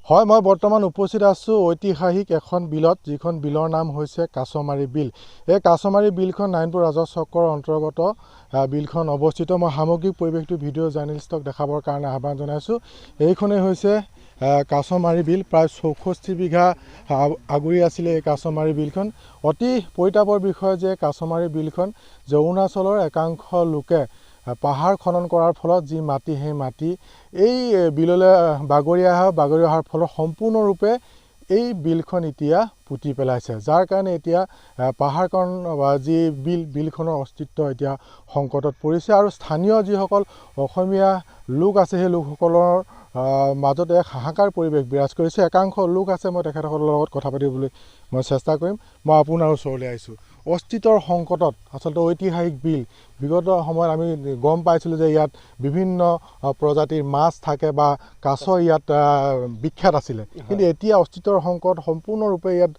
হয়, মই বৰ্তমান উপস্থিত আছোঁ ঐতিহাসিক এখন বিলত, যিখন বিলৰ নাম হৈছে কাছমাৰী বিল। এই কাছমাৰী বিলখন নাৰায়ণপুৰ ৰাজহ চক্ৰৰ অন্তৰ্গত বিলখন অৱস্থিত। মই সামগ্ৰিক পৰিৱেশটো ভিডিঅ' জাৰ্নেলিষ্টক দেখাবৰ কাৰণে আহ্বান জনাইছোঁ। এইখনেই হৈছে কাছমাৰী বিল। প্ৰায় 64 বিঘা আগুৰি আছিলে এই কাছমাৰী বিলখন। অতি পৰিতাপৰ বিষয় যে কাছমাৰী বিলখন যে অৰুণাচলৰ একাংশ লোকে পাহাৰ খনন কৰাৰ ফলত যি মাটি, সেই মাটি এই বিললৈ বাগৰি অহাৰ ফলত সম্পূৰ্ণৰূপে এই বিলখন এতিয়া পুতি পেলাইছে, যাৰ কাৰণে এতিয়া পাহাৰখন যি বিলখনৰ অস্তিত্ব এতিয়া সংকটত পৰিছে। আৰু স্থানীয় যিসকল অসমীয়া লোক আছে, সেই লোকসকলৰ মাজত এক হাহাকাৰ পৰিৱেশ বিৰাজ কৰিছে। একাংশ লোক আছে, মই তেখেতসকলৰ লগত কথা পাতিবলৈ মই চেষ্টা কৰিম। মই আপোনাৰ ওচৰলৈ আহিছোঁ। অস্তিত্বৰ সংকটত আচলতে ঐতিহাসিক বিল, বিগত সময়ত আমি গম পাইছিলোঁ যে ইয়াত বিভিন্ন প্ৰজাতিৰ মাছ থাকে বা কাছ ইয়াত বিখ্যাত আছিলে, কিন্তু এতিয়া অস্তিত্বৰ সংকট সম্পূৰ্ণৰূপে ইয়াত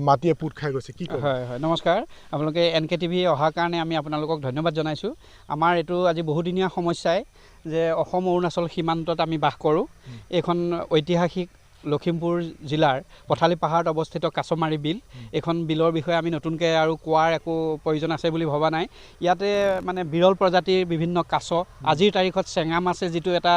মাটিয়ে পুত খাই গৈছে। কি কয়? হয়, নমস্কাৰ। আপোনালোকে NKTV অহাৰ কাৰণে আমি আপোনালোকক ধন্যবাদ জনাইছোঁ। আমাৰ এইটো আজি বহুদিনীয়া সমস্যাই যে অসম অৰুণাচল সীমান্তত আমি বাস কৰোঁ। এইখন ঐতিহাসিক লখিমপুৰ জিলাৰ পথালি পাহাৰত অৱস্থিত কাছমাৰী বিল। এইখন বিলৰ বিষয়ে আমি নতুনকৈ আৰু কোৱাৰ একো প্ৰয়োজন আছে বুলি ভবা নাই। ইয়াতে মানে বিৰল প্ৰজাতিৰ বিভিন্ন কাছ, আজিৰ তাৰিখত চেঙা মাছে যিটো এটা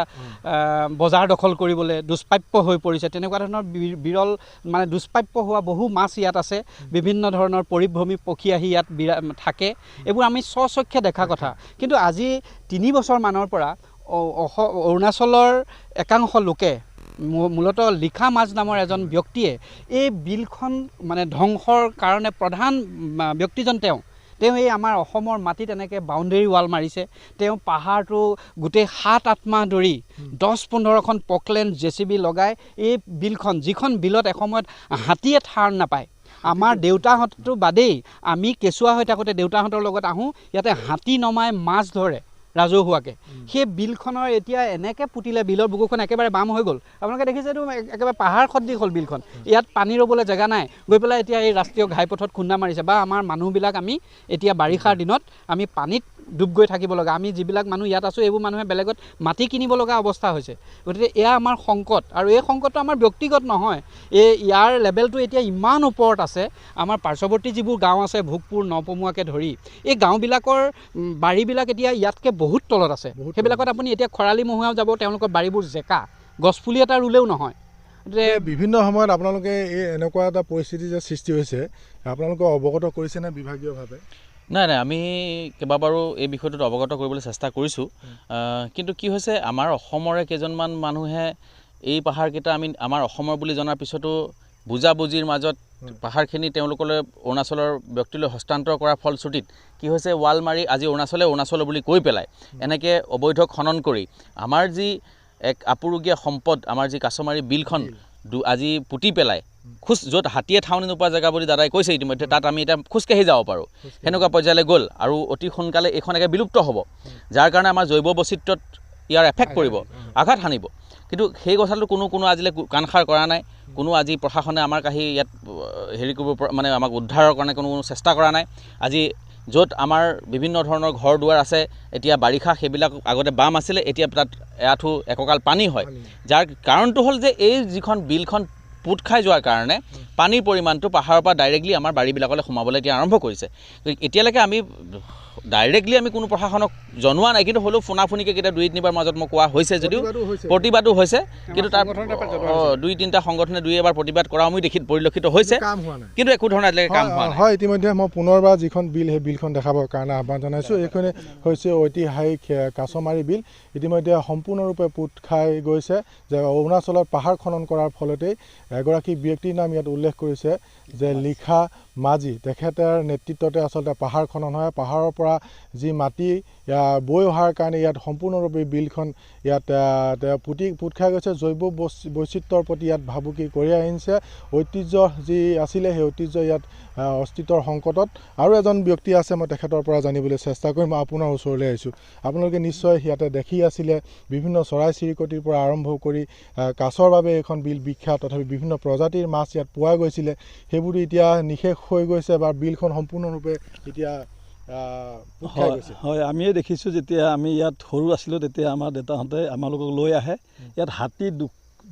বজাৰ দখল কৰিবলৈ দুষ্প্ৰাপ্য হৈ পৰিছে, তেনেকুৱা ধৰণৰ বিৰল মানে দুষ্প্ৰাপ্য হোৱা বহু মাছ ইয়াত আছে। বিভিন্ন ধৰণৰ পৰিভ্ৰমী পক্ষী আহি ইয়াত থাকে। এইবোৰ আমি স্বচক্ষে দেখা কথা। কিন্তু আজি 3 বছৰমানৰ পৰা অৰুণাচলৰ একাংশ লোকে, মূলতঃ লিখা মাছ নামৰ এজন ব্যক্তিয়ে এই বিলখন মানে ধ্বংসৰ কাৰণে প্ৰধান ব্যক্তিজন তেওঁ এই আমাৰ অসমৰ মাটিত এনেকৈ বাউণ্ডেৰী ৱাল মাৰিছে। তেওঁ পাহাৰটো গোটেই 7-8 মাহ ধৰি 10-15খন পকলেন JCB লগাই এই বিলখন, যিখন বিলত এসময়ত হাতীয়ে ঠাৰ নাপায়। আমাৰ দেউতাহঁতটো বাদেই, আমি কেঁচুৱা হৈ থাকোঁতে দেউতাহঁতৰ লগত আহোঁ, ইয়াতে হাতী নমাই মাছ ধৰে ৰাজহুৱাকৈ। সেই বিলখনৰ এতিয়া এনেকৈ পুতিলে, বিলৰ বুকুখন একেবাৰে বাম হৈ গ'ল। আপোনালোকে দেখিছে এইটো একেবাৰে পাহাৰ সদৃশ হ'ল বিলখন। ইয়াত পানী ৰ'বলৈ জেগা নাই, গৈ পেলাই এতিয়া এই ৰাষ্ট্ৰীয় ঘাইপথত খুন্দা মাৰিছে। বা আমাৰ মানুহবিলাক আমি এতিয়া বাৰিষাৰ দিনত আমি পানীত ডুব গৈ থাকিব লগা, আমি যিবিলাক মানুহ ইয়াত আছোঁ, এইবোৰ মানুহে বেলেগত মাটি কিনিব লগা অৱস্থা হৈছে। গতিকে এয়া আমাৰ সংকট, আৰু এই সংকটটো আমাৰ ব্যক্তিগত নহয়। ইয়াৰ লেভেলটো এতিয়া ইমান ওপৰত আছে। আমাৰ পাৰ্শ্বৱৰ্তী যিবোৰ গাঁও আছে, ভোগপুৰ, নপমুৱাকে ধৰি, এই গাঁওবিলাকৰ বাৰীবিলাক এতিয়া ইয়াতকৈ বহুত তলত আছে। সেইবিলাকত আপুনি এতিয়া খৰালি মহীয়াও যাব, তেওঁলোকৰ বাৰীবোৰ জেকা, গছপুলি এটা ৰুলেও নহয়। বিভিন্ন সময়ত আপোনালোকে এই এনেকুৱা এটা পৰিস্থিতি যে সৃষ্টি হৈছে, আপোনালোকে অৱগত কৰিছেনে বিভাগীয়ভাৱে? নাই, আমি কেইবাবাৰো এই বিষয়টোত অৱগত কৰিবলৈ চেষ্টা কৰিছোঁ। কিন্তু কি হৈছে, আমাৰ অসমৰে কেইজনমান মানুহে এই পাহাৰকেইটা আমাৰ অসমৰ বুলি জনাৰ পিছতো বুজাবুজিৰ মাজত পাহাৰখিনি তেওঁলোকলৈ অৰুণাচলৰ ব্যক্তিলৈ হস্তান্তৰ কৰাৰ ফলশ্ৰুতিত কি হৈছে, ৱাল মাৰি আজি অৰুণাচলৰ বুলি কৈ পেলাই এনেকৈ অবৈধ খনন কৰি আমাৰ যি এক আপুৰুগীয়া সম্পদ, আমাৰ যি কাছমাৰী বিলখন আজি পুতি পেলাই য'ত হাতীয়ে ঠাউনি নোপোৱা জেগা বুলি দাদাই কৈছে ইতিমধ্যে, তাত আমি এতিয়া খোজকাঢ়ি যাব পাৰোঁ, সেনেকুৱা পৰ্যায়লৈ গ'ল। আৰু অতি সোনকালে এইখন একে বিলুপ্ত হ'ব, যাৰ কাৰণে আমাৰ জৈৱ বৈচিত্ৰ্যত ইয়াৰ এফেক্ট পৰিব, আঘাত সানিব। কিন্তু সেই কথাটো কোনো আজিলৈ কাণসাৰ কৰা নাই। কোনো আজি প্ৰশাসনে আমাৰ ইয়াত হেৰি কৰিব পৰা, মানে আমাক উদ্ধাৰৰ কাৰণে কোনো চেষ্টা কৰা নাই। আজি য'ত আমাৰ বিভিন্ন ধৰণৰ ঘৰ দুৱাৰ আছে, এতিয়া বাৰিষা, সেইবিলাক আগতে বাম আছিলে, এতিয়া তাত এআঁঠু একঁকাল পানী হয়। যাৰ কাৰণটো হ'ল যে এই যিখন বিলখন পুত খাই যোৱাৰ কাৰণে পানীৰ পৰিমাণটো পাহাৰৰ পৰা ডাইৰেক্টলি আমাৰ বাৰীবিলাকলৈ সোমাবলৈ এতিয়া আৰম্ভ কৰিছে। এতিয়ালৈকে আমি ডাইৰেক্টলি কোনো প্ৰশাসনক জনোৱা নাই, কিন্তু হ'লেও ফোনাফোনিকৈ কেতিয়া 2-3বাৰ মাজত মই কোৱা হৈছে, যদিও প্ৰতিবাদো হৈছে। কিন্তু তাৰ 2-3টা সংগঠনে 2-এবাৰ প্ৰতিবাদ কৰা আমি পৰিলক্ষিত হৈছে, কিন্তু একো ধৰণৰ আজিলৈকে কাম হোৱা নাই। হয়, ইতিমধ্যে মই পুনৰবাৰ যিখন বিল, সেই বিলখন দেখাবৰ কাৰণে আহ্বান জনাইছোঁ। এইখনে হৈছে ঐতিহাসিক কাছমাৰী বিল। ইতিমধ্যে সম্পূৰ্ণৰূপে পুত খাই গৈছে, যে অৰুণাচলত পাহাৰ খনন কৰাৰ ফলতেই এগৰাকী ব্যক্তিৰ নাম ইয়াত উল্লেখ কৰিছে যে লিখা মাঝি, তেখেতৰ নেতৃত্বতে আচলতে পাহাৰ খনন হয়। পাহাৰৰ পৰা যি মাটি বৈ অহাৰ কাৰণে ইয়াত সম্পূৰ্ণৰূপে বিলখন ইয়াত পুত খাই গৈছে। জৈৱ বৈচিত্ৰ্যৰ প্ৰতি ইয়াত ভাবুকি কঢ়িয়াই আনিছে। ঐতিহ্য যি আছিলে, সেই ঐতিহ্য ইয়াত অস্তিত্বৰ সংকটত। আৰু এজন ব্যক্তি আছে, মই তেখেতৰ পৰা জানিবলৈ চেষ্টা কৰিম। আপোনাৰ ওচৰলৈ আহিছোঁ। আপোনালোকে নিশ্চয় ইয়াতে দেখি আছিলে, বিভিন্ন চৰাই চিৰিকটিৰ পৰা আৰম্ভ কৰি কাছৰ বাবে এইখন বিল বিখ্যাত, তথাপি বিভিন্ন প্ৰজাতিৰ মাছ ইয়াত পোৱা গৈছিলে, সেইবোৰো এতিয়া নিশেষ হৈ গৈছে, বা বিলখন সম্পূৰ্ণৰূপে এতিয়া হয়, আমিয়ে দেখিছোঁ। যেতিয়া আমি ইয়াত সৰু আছিলোঁ, তেতিয়া আমাৰ দেউতাহঁতে আমালোকক লৈ আহে। ইয়াত হাতী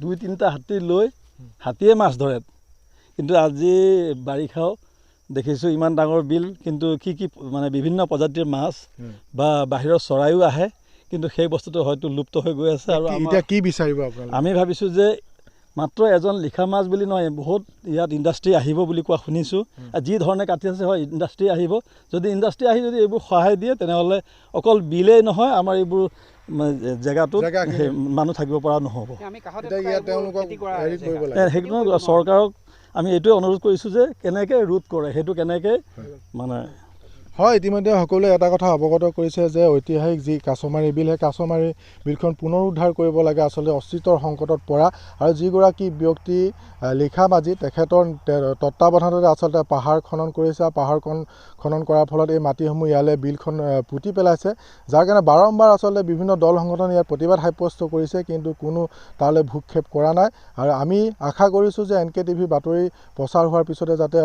2-3টা হাতী লৈ হাতীয়ে মাছ ধৰে কিন্তু আজি বাৰিষাও দেখিছোঁ ইমান ডাঙৰ বিল কিন্তু কি মানে বিভিন্ন প্ৰজাতিৰ মাছ বা বাহিৰৰ চৰাইও আহে কিন্তু সেই বস্তুটো হয়তো লুপ্ত হৈ গৈ আছে আৰু এতিয়া কি বিচাৰিব আপোনালোকে আমি ভাবিছোঁ যে মাত্ৰ এজন লিখা মাছ বুলি নহয় বহুত ইয়াত ইণ্ডাষ্ট্ৰী আহিব বুলি কোৱা শুনিছোঁ যি ধৰণে কাটি আছে হয় ইণ্ডাষ্ট্ৰী আহিব যদি ইণ্ডাষ্ট্ৰী আহি যদি এইবোৰ সহায় দিয়ে তেনেহ'লে অকল বিলেই নহয় আমাৰ এইবোৰ জেগাটোত মানুহ থাকিব পৰা নহ'ব সেইকাৰণে চৰকাৰক আমি এইটোৱে অনুৰোধ কৰিছোঁ যে কেনেকৈ ৰোধ কৰে সেইটো কেনেকৈ মানে হয় ইতিমধ্যে সকলোৱে এটা কথা অৱগত কৰিছে যে ঐতিহাসিক যি কাছমাৰী বিল সেই কাছমাৰী বিলখন পুনৰুদ্ধাৰ কৰিব লাগে আচলতে অস্তিত্বৰ সংকটত পৰা আৰু যিগৰাকী ব্যক্তি লিখা মাঝি তেখেতৰ তত্ত্বাৱধানতে আচলতে পাহাৰ খনন কৰিছে পাহাৰখন খনন কৰাৰ ফলত এই মাটিসমূহ ইয়ালৈ বিলখন পুতি পেলাইছে যাৰ কাৰণে বাৰম্বাৰ আচলতে বিভিন্ন দল সংগঠন ইয়াত প্ৰতিবাদ সাব্যস্ত কৰিছে কিন্তু কোনো তালৈ ভূক্ষেপ কৰা নাই আৰু আমি আশা কৰিছোঁ যে NKTV বাতৰি প্ৰচাৰ হোৱাৰ পিছতে যাতে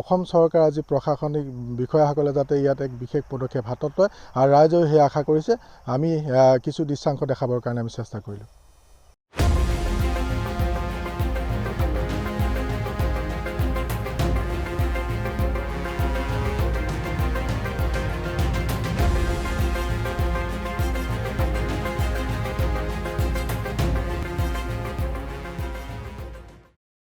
অসম চৰকাৰ আজি প্ৰশাসনিক বিষয়াসকলে যাতে ইয়াত এক বিশেষ পদক্ষেপ হাতত লয় আৰু ৰাইজেও সেই আশা কৰিছে আমি কিছু দৃশ্যাংশ দেখাবৰ কাৰণে আমি চেষ্টা কৰিলোঁ